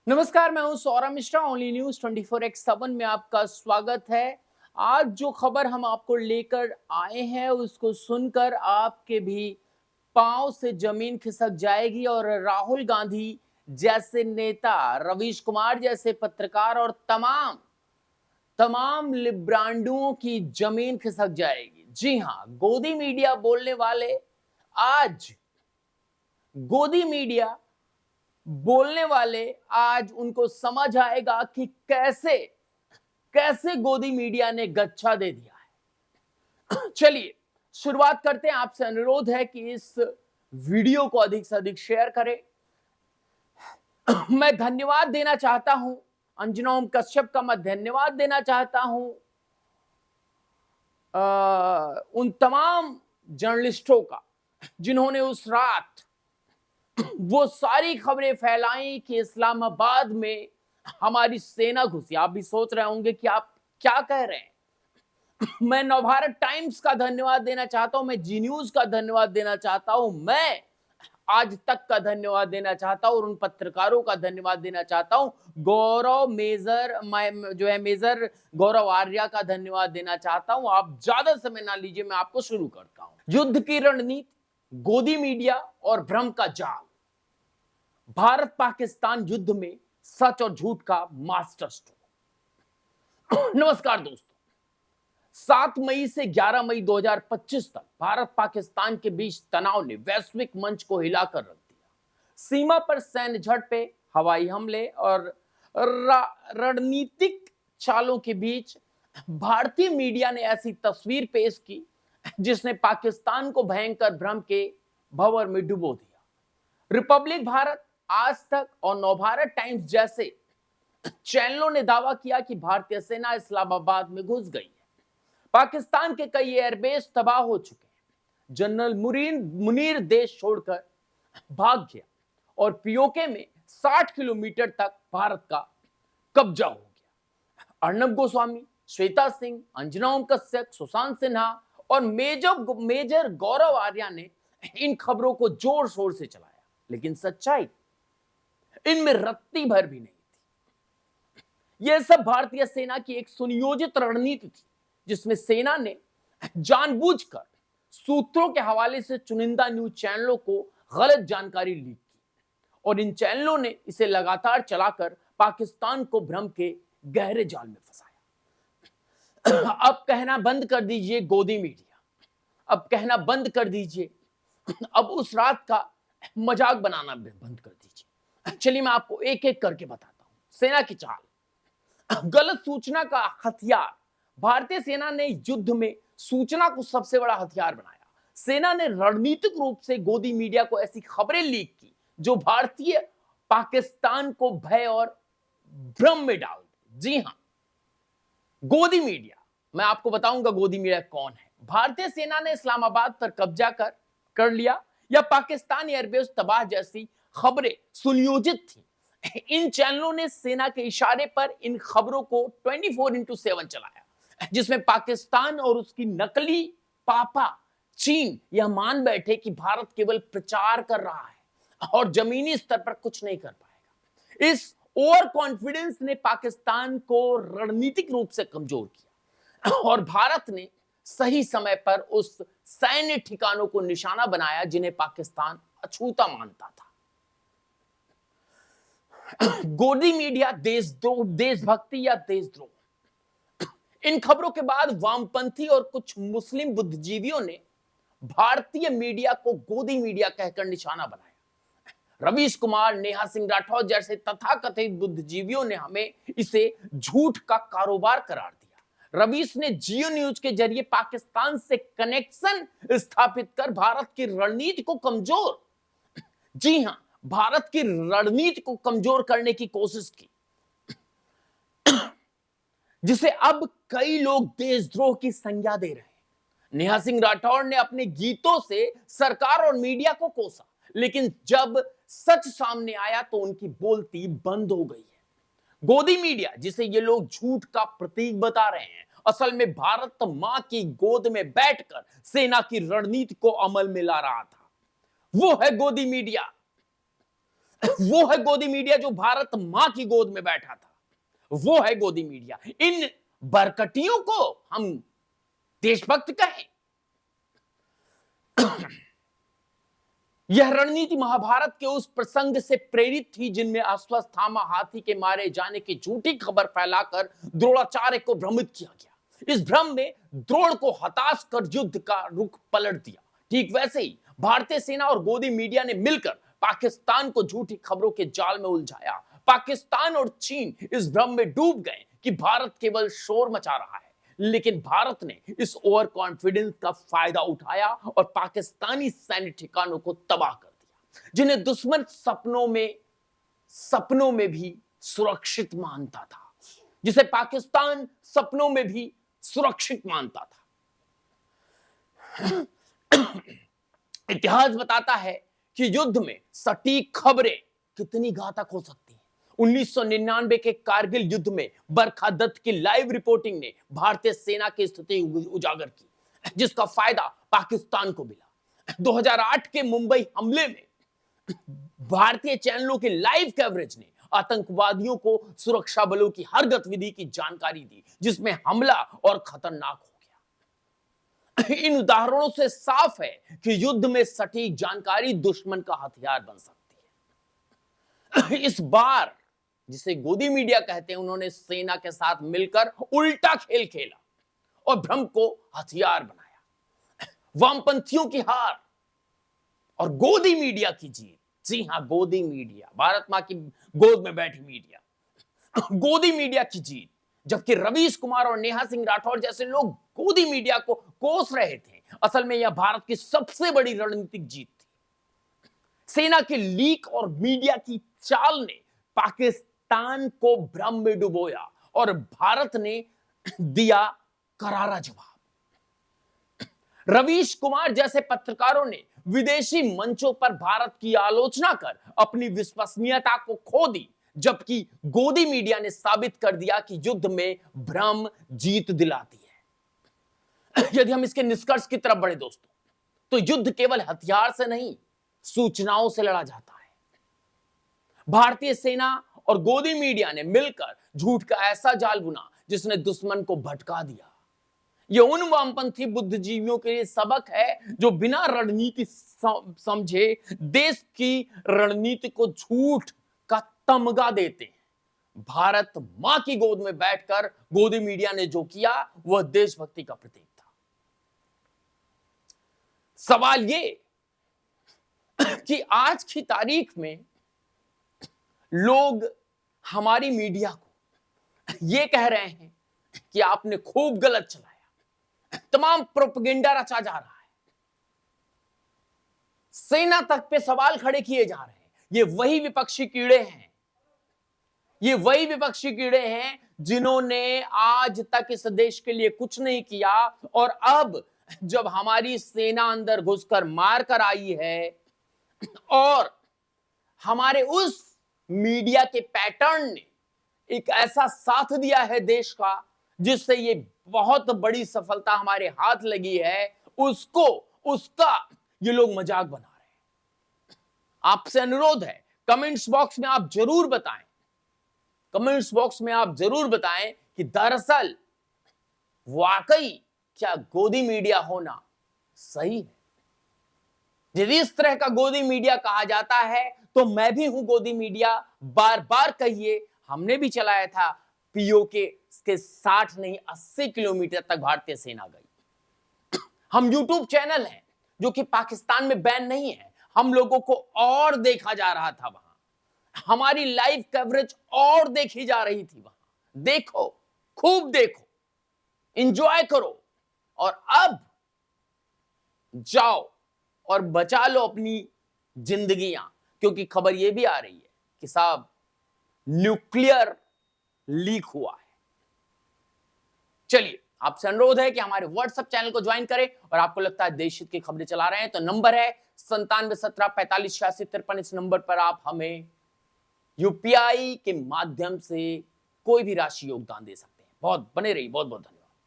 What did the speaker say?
नमस्कार, मैं हूं Saurabh Mishra. Only news 24x7 में आपका स्वागत है। आज जो खबर हम आपको लेकर आए हैं उसको सुनकर आपके भी पांव से जमीन खिसक जाएगी और राहुल गांधी जैसे नेता, रवीश कुमार जैसे पत्रकार और तमाम तमाम लिब्रांडुओं की जमीन खिसक जाएगी। जी हां, गोदी मीडिया बोलने वाले आज गोदी मीडिया बोलने वाले आज उनको समझ आएगा कि कैसे कैसे गोदी मीडिया ने गच्छा दे दिया है। चलिए शुरुआत करते हैं। आपसे अनुरोध है कि इस वीडियो को अधिक से अधिक शेयर करें। मैं धन्यवाद देना चाहता हूं, अंजना ओम कश्यप का मैं धन्यवाद देना चाहता हूं उन तमाम जर्नलिस्टों का जिन्होंने उस रात वो सारी खबरें फैलाई कि इस्लामाबाद में हमारी सेना घुसी। आप भी सोच रहे होंगे कि आप क्या कह रहे हैं। मैं नवभारत टाइम्स का धन्यवाद देना चाहता हूं, मैं जी न्यूज का धन्यवाद देना चाहता हूं, मैं आज तक का धन्यवाद देना चाहता हूं और उन पत्रकारों का धन्यवाद देना चाहता हूं। गौरव मेजर जो है मेजर गौरव आर्या का धन्यवाद देना चाहता हूं। आप ज्यादा समय ना लीजिए, मैं आपको शुरू करता हूं। युद्ध की रणनीति, गोदी मीडिया और भ्रम का जाल। भारत पाकिस्तान युद्ध में सच और झूठ का मास्टर स्ट्रोक। नमस्कार दोस्तों, 7 मई से 11 मई 2025 तक भारत पाकिस्तान के बीच तनाव ने वैश्विक मंच को हिलाकर रख दिया। सीमा पर सैन्य झड़पें, हवाई हमले और रणनीतिक चालों के बीच भारतीय मीडिया ने ऐसी तस्वीर पेश की जिसने पाकिस्तान को भयंकर भ्रम के भंवर में डुबो दिया। रिपब्लिक भारत, आज तक और नवभारत टाइम्स जैसे चैनलों ने दावा किया कि भारतीय सेना इस्लामाबाद में घुस गई है। पाकिस्तान के कई एयरबेस तबाह हो चुके हैं। जनरल मुनीर देश छोड़कर भाग गया और पीओके में 60 किलोमीटर तक भारत का कब्जा हो गया। अर्नब गोस्वामी, श्वेता सिंह, अंजना ओम कश्यप, सुशांत सिन्हा और मेजर गौरव आर्या ने इन खबरों को जोर शोर से चलाया, लेकिन सच्चाई इनमें रत्ती भर भी नहीं थी। यह सब भारतीय सेना की एक सुनियोजित रणनीति थी जिसमें सेना ने जानबूझकर सूत्रों के हवाले से चुनिंदा न्यूज चैनलों को गलत जानकारी लीक की और इन चैनलों ने इसे लगातार चलाकर पाकिस्तान को भ्रम के गहरे जाल में फंसाया। अब कहना बंद कर दीजिए गोदी मीडिया, अब कहना बंद कर दीजिए, अब उस रात का मजाक बनाना बंद कर दीजिए। चलिए मैं आपको एक एक करके बताता हूं। सेना की चाल, गलत सूचना का हथियार। भारतीय सेना ने युद्ध में सूचना को सबसे बड़ा हथियार बनाया। सेना ने रणनीतिक रूप से गोदी मीडिया को ऐसी खबरें लीक की जो भारतीय पाकिस्तान को भय और भ्रम में डाल दी। जी हां, गोदी मीडिया, मैं आपको बताऊंगा गोदी मीडिया कौन है। भारतीय सेना ने इस्लामाबाद पर कब्जा कर लिया या पाकिस्तान एयरबेस तबाह जैसी खबरें सुनियोजित थी। इन चैनलों ने सेना के इशारे पर इन खबरों को 24x7 चलाया, जिसमें पाकिस्तान और उसकी नकली पापा चीन यह मान बैठे कि भारत केवल प्रचार कर रहा है और जमीनी स्तर पर कुछ नहीं कर पाएगा। इस ओवर कॉन्फिडेंस ने पाकिस्तान को रणनीतिक रूप से कमजोर किया और भारत ने सही समय पर उस सैन्य ठिकानों को निशाना बनाया जिन्हें पाकिस्तान अछूता मानता था। गोदी मीडिया देशद्रोह, देशभक्ति या देशद्रोह। इन खबरों के बाद वामपंथी और कुछ मुस्लिम बुद्धिजीवियों ने भारतीय मीडिया को गोदी मीडिया कहकर निशाना बनाया। रवीश कुमार, नेहा सिंह राठौर जैसे तथाकथित बुद्धिजीवियों ने हमें इसे झूठ का कारोबार करार दिया। रवीश ने जियो न्यूज के जरिए पाकिस्तान से कनेक्शन स्थापित कर भारत की रणनीति को कमजोर, जी हां, भारत की रणनीति को कमजोर करने की कोशिश की, जिसे अब कई लोग देशद्रोह की संज्ञा दे रहे हैं। नेहा सिंह राठौर ने अपने गीतों से सरकार और मीडिया को कोसा, लेकिन जब सच सामने आया तो उनकी बोलती बंद हो गई है। गोदी मीडिया, जिसे ये लोग झूठ का प्रतीक बता रहे हैं, असल में भारत मां की गोद में बैठकर सेना की रणनीति को अमल में ला रहा था। वो है गोदी मीडिया। वो है गोदी मीडिया जो भारत मां की गोद में बैठा था। वो है गोदी मीडिया। इन बरकटियों को हम देशभक्त कहें। यह रणनीति महाभारत के उस प्रसंग से प्रेरित थी जिनमें अश्वत्थामा हाथी के मारे जाने की झूठी खबर फैलाकर द्रोणाचार्य को भ्रमित किया गया। इस भ्रम ने द्रोण को हताश कर युद्ध का रुख पलट दिया। ठीक वैसे ही भारतीय सेना और गोदी मीडिया ने मिलकर पाकिस्तान को झूठी खबरों के जाल में उलझाया। पाकिस्तान और चीन इस भ्रम में डूब गए कि भारत केवल शोर मचा रहा है, लेकिन भारत ने इस ओवर कॉन्फिडेंस का फायदा उठाया और पाकिस्तानी सैन्य ठिकानों को तबाह कर दिया, जिन्हें दुश्मन सपनों में भी सुरक्षित मानता था, जिसे पाकिस्तान सपनों में भी सुरक्षित मानता था। इतिहास बताता है कि युद्ध में सटीक खबरें कितनी घातक हो सकती हैं। 1999 के कारगिल युद्ध में बरखा दत्त की लाइव रिपोर्टिंग ने भारतीय सेना की स्थिति उजागर की, जिसका फायदा पाकिस्तान को मिला। 2008 के मुंबई हमले में भारतीय चैनलों के लाइव कवरेज ने आतंकवादियों को सुरक्षा बलों की हर गतिविधि की जानकारी दी, जिसमें हमला और खतरनाक हो गया। इन उदाहरणों से साफ है कि युद्ध में सटीक जानकारी दुश्मन का हथियार बन सकती है। इस बार जिसे गोदी मीडिया कहते हैं, उन्होंने सेना के साथ मिलकर उल्टा खेल खेला और भ्रम को हथियार बनाया। वामपंथियों की हार और गोदी मीडिया की जीत। जी हां, गोदी मीडिया, भारत मां की गोद में बैठी मीडिया, गोदी मीडिया की जीत। जबकि रवीश कुमार और नेहा सिंह राठौर जैसे लोग गोदी मीडिया को कोस रहे थे, असल में यह भारत की सबसे बड़ी रणनीतिक जीत थी। सेना के लीक और मीडिया की चाल ने पाकिस्तान को भ्रम में डुबोया और भारत ने दिया करारा जवाब। रवीश कुमार जैसे पत्रकारों ने विदेशी मंचों पर भारत की आलोचना कर अपनी विश्वसनीयता को खो दी, जबकि गोदी मीडिया ने साबित कर दिया कि युद्ध में भ्रम जीत दिलाती है। यदि हम इसके निष्कर्ष की तरफ बढ़े दोस्तों, तो युद्ध केवल हथियार से नहीं, सूचनाओं से लड़ा जाता है। भारतीय सेना और गोदी मीडिया ने मिलकर झूठ का ऐसा जाल बुना जिसने दुश्मन को भटका दिया। यह उन वामपंथी बुद्धिजीवियों के लिए सबक है जो बिना रणनीति समझे देश की रणनीति को झूठ का तमगा देते हैं। भारत मां की गोद में बैठकर गोदी मीडिया ने जो किया वह देशभक्ति का प्रतीक था। सवाल ये कि आज की तारीख में लोग हमारी मीडिया को यह कह रहे हैं कि आपने खूब गलत चलाया, तमाम प्रोपेगेंडा रचा जा रहा है, सेना तक पे सवाल खड़े किए जा रहे हैं। ये वही विपक्षी कीड़े हैं, ये वही विपक्षी कीड़े हैं जिन्होंने आज तक इस देश के लिए कुछ नहीं किया, और अब जब हमारी सेना अंदर घुसकर मार कर आई है और हमारे उस मीडिया के पैटर्न ने एक ऐसा साथ दिया है देश का जिससे ये बहुत बड़ी सफलता हमारे हाथ लगी है, उसका ये लोग मजाक बना रहे हैं। आपसे अनुरोध है, कमेंट्स बॉक्स में आप जरूर बताएं, कमेंट्स बॉक्स में आप जरूर बताएं कि दरअसल वाकई क्या गोदी मीडिया होना सही है। यदि इस तरह का गोदी मीडिया कहा जाता है तो मैं भी हूं गोदी मीडिया। बार बार कहिए, हमने भी चलाया था पीओके के 60 नहीं 80 किलोमीटर तक भारतीय सेना गई। हम यूट्यूब चैनल हैं जो कि पाकिस्तान में बैन नहीं है, हम लोगों को और देखा जा रहा था वहां, हमारी लाइव कवरेज और देखी जा रही थी वहां। देखो, खूब देखो, एंजॉय करो, और अब जाओ और बचा लो अपनी जिंदगियां, क्योंकि खबर यह भी आ रही है कि साहब न्यूक्लियर लीक हुआ है। चलिए, आपसे अनुरोध है कि हमारे व्हाट्सएप चैनल को ज्वाइन करें, और आपको लगता है देश हित की खबरें चला रहे हैं तो नंबर है 9717458653। इस नंबर पर आप हमें यूपीआई के माध्यम से कोई भी राशि योगदान दे सकते हैं। बहुत बने रहिए, बहुत बहुत धन्यवाद।